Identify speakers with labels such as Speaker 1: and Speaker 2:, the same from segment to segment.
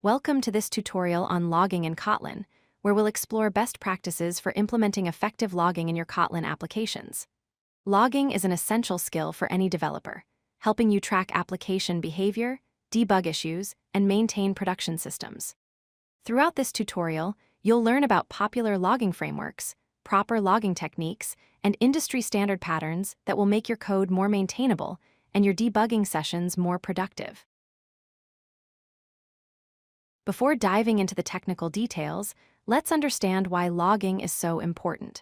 Speaker 1: Welcome to this tutorial on logging in Kotlin, where we'll explore best practices for implementing effective logging in your Kotlin applications. Logging is an essential skill for any developer, helping you track application behavior, debug issues, and maintain production systems. Throughout this tutorial, you'll learn about popular logging frameworks, proper logging techniques, and industry standard patterns that will make your code more maintainable and your debugging sessions more productive. Before diving into the technical details, let's understand why logging is so important.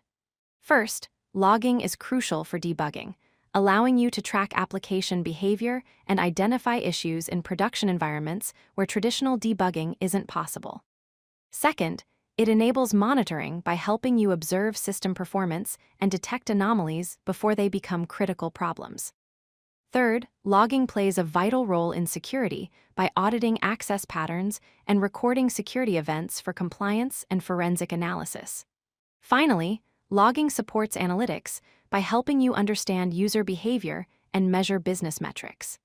Speaker 1: First, logging is crucial for debugging, allowing you to track application behavior and identify issues in production environments where traditional debugging isn't possible. Second, it enables monitoring by helping you observe system performance and detect anomalies before they become critical problems. Third, logging plays a vital role in security by auditing access patterns and recording security events for compliance and forensic analysis. Finally, logging supports analytics by helping you understand user behavior and measure business metrics.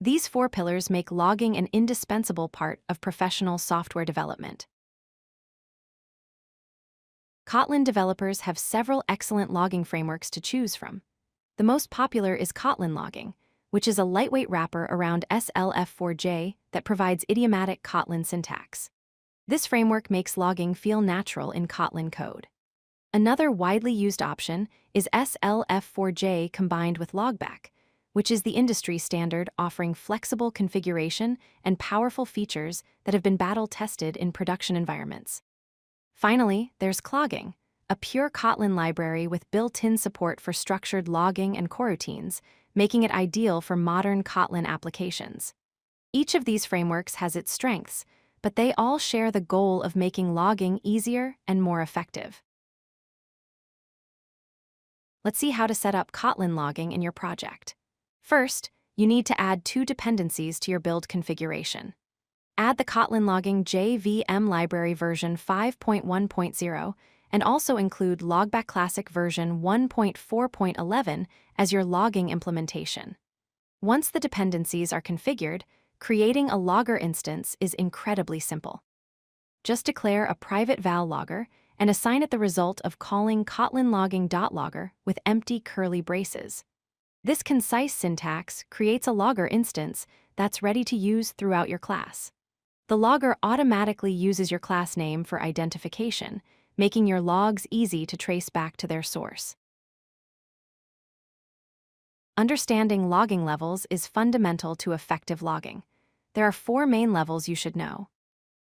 Speaker 1: These four pillars make logging an indispensable part of professional software development. Kotlin developers have several excellent logging frameworks to choose from. The most popular is kotlin-logging, which is a lightweight wrapper around SLF4J that provides idiomatic Kotlin syntax. This framework makes logging feel natural in Kotlin code. Another widely used option is SLF4J combined with Logback, which is the industry standard offering flexible configuration and powerful features that have been battle-tested in production environments. Finally, there's Klogging, a pure Kotlin library with built-in support for structured logging and coroutines, making it ideal for modern Kotlin applications. Each of these frameworks has its strengths, but they all share the goal of making logging easier and more effective. Let's see how to set up Kotlin logging in your project. First, you need to add two dependencies to your build configuration. Add the Kotlin logging JVM library version 5.1.0 and also include Logback Classic version 1.4.11 as your logging implementation. Once the dependencies are configured, creating a logger instance is incredibly simple. Just declare a private val logger and assign it the result of calling kotlin-logging.logger with empty curly braces. This concise syntax creates a logger instance that's ready to use throughout your class. The logger automatically uses your class name for identification, making your logs easy to trace back to their source. Understanding logging levels is fundamental to effective logging. There are four main levels you should know.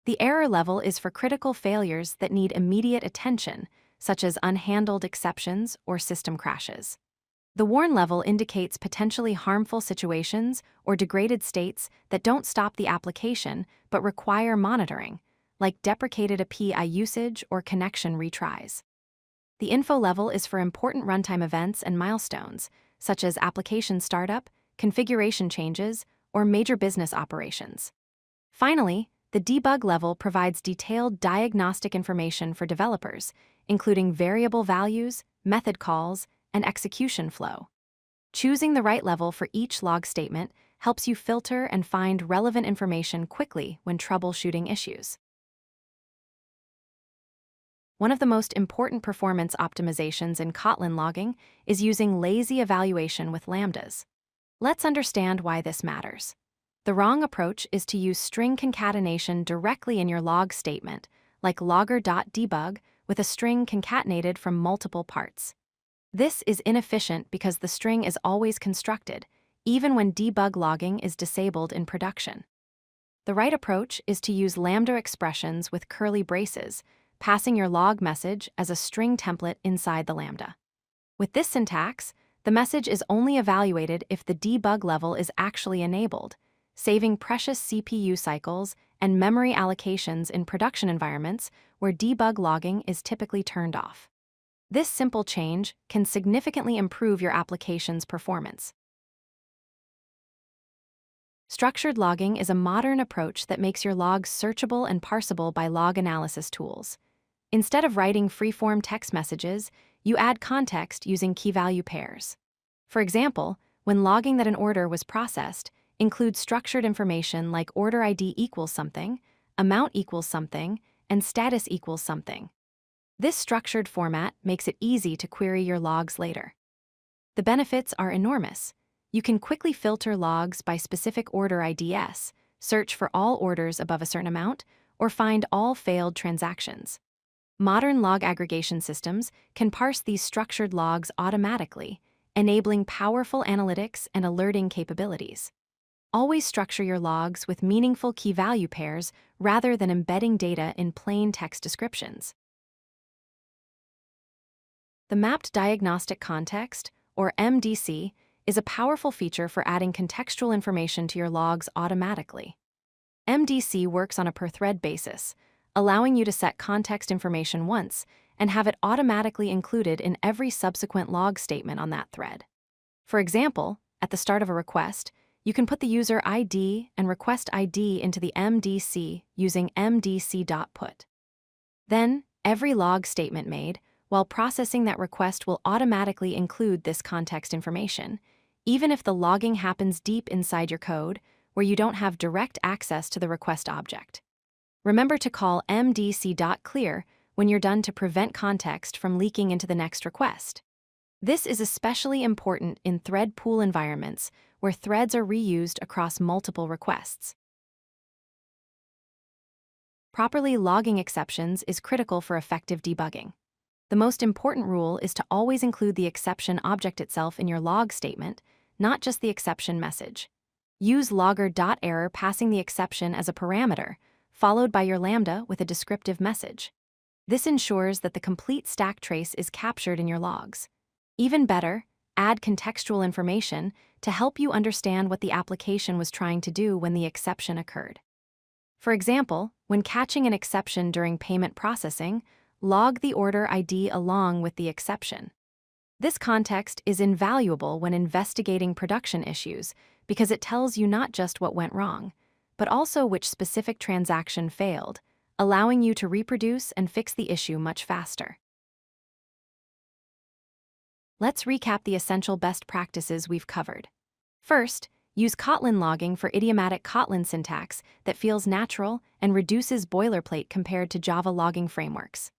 Speaker 1: The error level is for critical failures that need immediate attention, such as unhandled exceptions or system crashes. The warn level indicates potentially harmful situations or degraded states that don't stop the application but require monitoring, like deprecated API usage or connection retries. The info level is for important runtime events and milestones, such as application startup, configuration changes, or major business operations. Finally, the debug level provides detailed diagnostic information for developers, including variable values, method calls, and execution flow. Choosing the right level for each log statement helps you filter and find relevant information quickly when troubleshooting issues. One of the most important performance optimizations in Kotlin logging is using lazy evaluation with lambdas. Let's understand why this matters. The wrong approach is to use string concatenation directly in your log statement, like logger.debug, with a string concatenated from multiple parts. This is inefficient because the string is always constructed, even when debug logging is disabled in production. The right approach is to use lambda expressions with curly braces, passing your log message as a string template inside the lambda. With this syntax, the message is only evaluated if the debug level is actually enabled, saving precious CPU cycles and memory allocations in production environments where debug logging is typically turned off. This simple change can significantly improve your application's performance. Structured logging is a modern approach that makes your logs searchable and parsable by log analysis tools. Instead of writing free-form text messages, you add context using key-value pairs. For example, when logging that an order was processed, include structured information like order ID equals something, amount equals something, and status equals something. This structured format makes it easy to query your logs later. The benefits are enormous. You can quickly filter logs by specific order IDs, search for all orders above a certain amount, or find all failed transactions. Modern log aggregation systems can parse these structured logs automatically, enabling powerful analytics and alerting capabilities. Always structure your logs with meaningful key-value pairs rather than embedding data in plain text descriptions. The Mapped Diagnostic Context, or MDC, is a powerful feature for adding contextual information to your logs automatically. MDC works on a per-thread basis, allowing you to set context information once and have it automatically included in every subsequent log statement on that thread. For example, at the start of a request, you can put the user ID and request ID into the MDC using mdc.put. Then, every log statement made, while processing that request, will automatically include this context information, even if the logging happens deep inside your code, where you don't have direct access to the request object. Remember to call mdc.clear when you're done to prevent context from leaking into the next request. This is especially important in thread pool environments where threads are reused across multiple requests. Properly logging exceptions is critical for effective debugging. The most important rule is to always include the exception object itself in your log statement, not just the exception message. Use logger.error passing the exception as a parameter, followed by your lambda with a descriptive message. This ensures that the complete stack trace is captured in your logs. Even better, add contextual information to help you understand what the application was trying to do when the exception occurred. For example, when catching an exception during payment processing, log the order ID along with the exception. This context is invaluable when investigating production issues because it tells you not just what went wrong, but also which specific transaction failed, allowing you to reproduce and fix the issue much faster. Let's recap the essential best practices we've covered. First, use kotlin-logging for idiomatic Kotlin syntax that feels natural and reduces boilerplate compared to Java logging frameworks.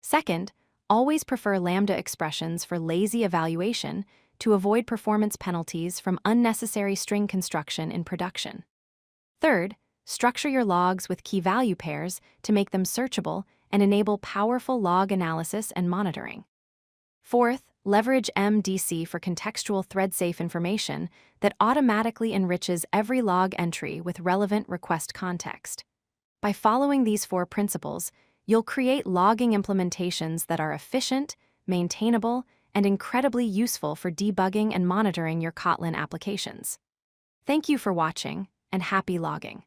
Speaker 1: Second, always prefer lambda expressions for lazy evaluation to avoid performance penalties from unnecessary string construction in production. Third, structure your logs with key-value pairs to make them searchable and enable powerful log analysis and monitoring. Fourth, leverage MDC for contextual thread-safe information that automatically enriches every log entry with relevant request context. By following these 4 principles, you'll create logging implementations that are efficient, maintainable, and incredibly useful for debugging and monitoring your Kotlin applications. Thank you for watching, and happy logging.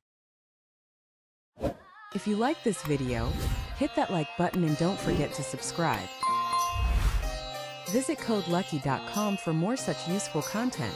Speaker 2: If you like this video, hit that like button and don't forget to subscribe. Visit codelucky.com for more such useful content.